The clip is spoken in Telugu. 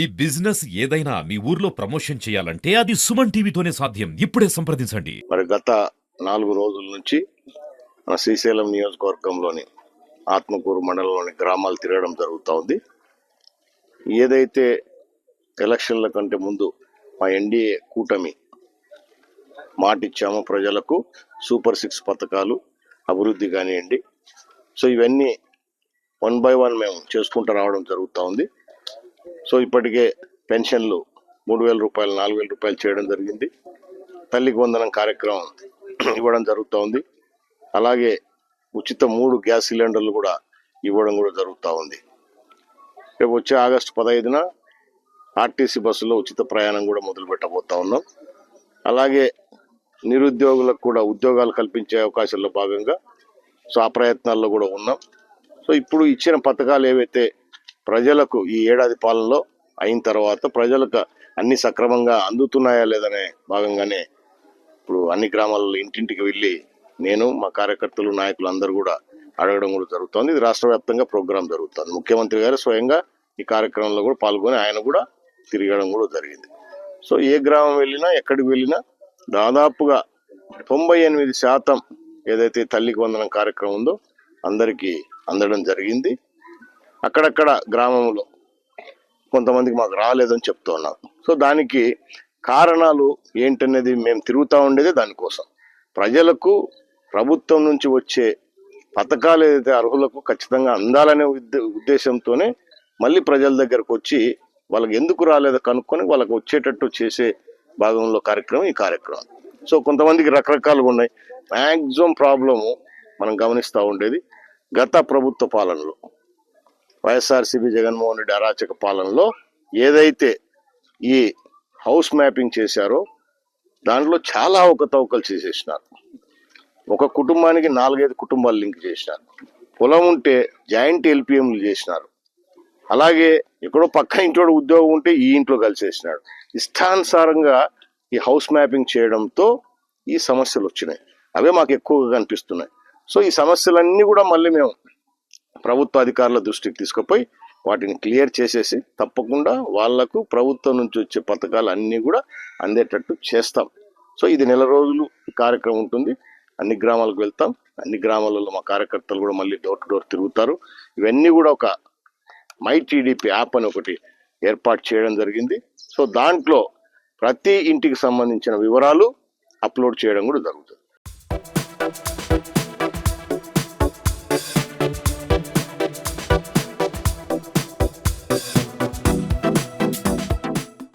ఈ బిజినెస్ ఏదైనా మీ ఊర్లో ప్రమోషన్ చేయాలంటే అది సుమన్ టీవీతోనే సాధ్యం. ఇప్పుడే సంప్రదించండి. మరి గత 4 రోజుల నుంచి మన శ్రీశైలం నియోజకవర్గంలోని ఆత్మకూరు మండలంలోని గ్రామాలు తిరగడం జరుగుతూ ఉంది. ఏదైతే ఎలక్షన్ల కంటే ముందు మా ఎన్డీఏ కూటమి మాటిచ్చామో ప్రజలకు సూపర్ 6 పథకాలు అభివృద్ధి కానివ్వండి, సో ఇవన్నీ 1 by 1 మేము చేసుకుంటూ రావడం జరుగుతూ ఉంది. సో ఇప్పటికే పెన్షన్లు 3,000 రూపాయలు 4,000 రూపాయలు చేయడం జరిగింది. తల్లికి వందనం కార్యక్రమం ఇవ్వడం జరుగుతూ ఉంది. అలాగే ఉచిత 3 గ్యాస్ సిలిండర్లు కూడా ఇవ్వడం కూడా జరుగుతూ ఉంది. రేపు వచ్చే ఆగస్టు 15న ఆర్టీసీ బస్సులో ఉచిత ప్రయాణం కూడా మొదలు పెట్టబోతా ఉన్నాం. అలాగే నిరుద్యోగులకు కూడా ఉద్యోగాలు కల్పించే అవకాశాల్లో భాగంగా సో ఆ ప్రయత్నాల్లో కూడా ఉన్నాం. సో ఇప్పుడు ఇచ్చిన పథకాలు ఏవైతే ప్రజలకు ఈ ఏడాది పాలనలో అయిన తర్వాత ప్రజలకు అన్ని సక్రమంగా అందుతున్నాయా లేదనే భాగంగానే ఇప్పుడు అన్ని గ్రామాలలో ఇంటింటికి వెళ్ళి నేను మా కార్యకర్తలు నాయకులు అందరూ కూడా అడగడం కూడా జరుగుతుంది. ఇది రాష్ట్ర వ్యాప్తంగా ప్రోగ్రాం జరుగుతుంది. ముఖ్యమంత్రి గారు స్వయంగా ఈ కార్యక్రమంలో కూడా పాల్గొని ఆయన కూడా తిరగడం కూడా జరిగింది. సో ఏ గ్రామం వెళ్ళినా ఎక్కడికి వెళ్ళినా దాదాపుగా 98% ఏదైతే తల్లికి వందనం కార్యక్రమం ఉందో అందరికీ అందడం జరిగింది. అక్కడక్కడ గ్రామంలో కొంతమందికి మాకు రాలేదని చెప్తూ ఉన్నారు. సో దానికి కారణాలు ఏంటనేది మేము తిరుగుతూ ఉండేది దానికోసం. ప్రజలకు ప్రభుత్వం నుంచి వచ్చే పథకాలు ఏదైతే అర్హులకు ఖచ్చితంగా అందాలనే ఉద్దేశంతోనే మళ్ళీ ప్రజల దగ్గరకు వచ్చి వాళ్ళకి ఎందుకు రాలేదో కనుక్కొని వాళ్ళకి వచ్చేటట్టు చేసే భాగంలో కార్యక్రమం ఈ కార్యక్రమం. సో కొంతమందికి రకరకాలుగా ఉన్నాయి. మ్యాక్సిమం ప్రాబ్లము మనం గమనిస్తూ ఉండేది గత ప్రభుత్వ పాలనలో వైఎస్ఆర్సీపీ జగన్మోహన్ రెడ్డి అరాచక పాలనలో ఏదైతే ఈ హౌస్ మ్యాపింగ్ చేశారో దాంట్లో చాలా అవకతవకలు చేసేసినారు. ఒక కుటుంబానికి 4-5 కుటుంబాలు లింక్ చేసినారు. పొలం ఉంటే జాయింట్ ఎల్పిఎంలు చేసినారు. అలాగే ఎక్కడో పక్క ఇంట్లో ఉద్యోగం ఉంటే ఈ ఇంట్లో కలిసేసినాడు. ఇష్టానుసారంగా ఈ హౌస్ మ్యాపింగ్ చేయడంతో ఈ సమస్యలు వచ్చినాయి. అవే మాకు ఎక్కువగా కనిపిస్తున్నాయి. సో ఈ సమస్యలన్నీ కూడా మళ్ళీ మేము ప్రభుత్వ అధికారుల దృష్టికి తీసుకుపోయి వాటిని క్లియర్ చేసేసి తప్పకుండా వాళ్లకు ప్రభుత్వం నుంచి వచ్చే పథకాలు అన్నీ కూడా అందేటట్టు చేస్తాం. సో ఇది 1 నెల రోజులు కార్యక్రమం ఉంటుంది. అన్ని గ్రామాలకు వెళ్తాం. అన్ని గ్రామాలలో మా కార్యకర్తలు కూడా మళ్ళీ డోర్ టు డోర్ తిరుగుతారు. ఇవన్నీ కూడా ఒక మై టీడీపీ యాప్ అని ఒకటి ఏర్పాటు చేయడం జరిగింది. సో దాంట్లో ప్రతి ఇంటికి సంబంధించిన వివరాలు అప్లోడ్ చేయడం కూడా జరుగుతుంది.